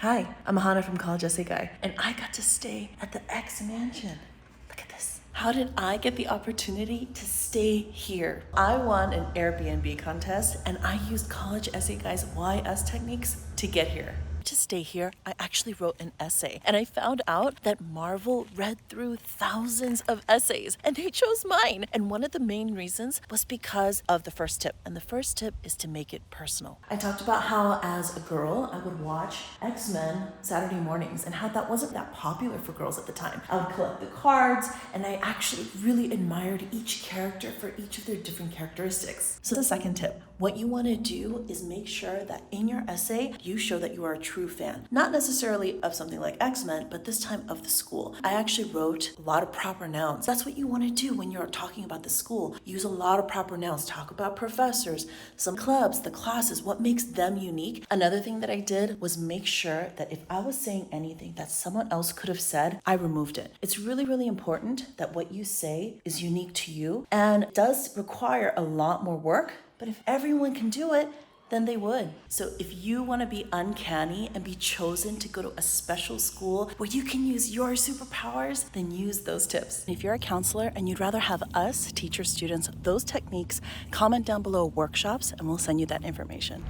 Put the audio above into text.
Hi, I'm Hannah from College Essay Guy, and I got to stay at the X Mansion. Look at this. How did I get the opportunity to stay here? I won an Airbnb contest, and I used College Essay Guy's YS techniques to get here. To stay here, I actually wrote an essay, and I found out that Marvel read through thousands of essays, and they chose mine. And one of the main reasons was because of the first tip, and the first tip is to make it personal. I talked about how, as a girl, I would watch X-Men Saturday mornings, and how that wasn't that popular for girls at the time. I would collect the cards, and I actually really admired each character for each of their different characteristics. So the second tip, what you want to do is make sure that in your essay, you show that you are a true fan. Not necessarily of something like X-Men, but this time of the school. I actually wrote a lot of proper nouns. That's what you want to do when you're talking about the school. Use a lot of proper nouns. Talk about professors, some clubs, the classes, what makes them unique. Another thing that I did was make sure that if I was saying anything that someone else could have said, I removed it. It's really, really important that what you say is unique to you and does require a lot more work. But if everyone can do it, then they would. So if you want to be uncanny and be chosen to go to a special school where you can use your superpowers, then use those tips. If you're a counselor and you'd rather have us teach your students those techniques, comment down below workshops and we'll send you that information.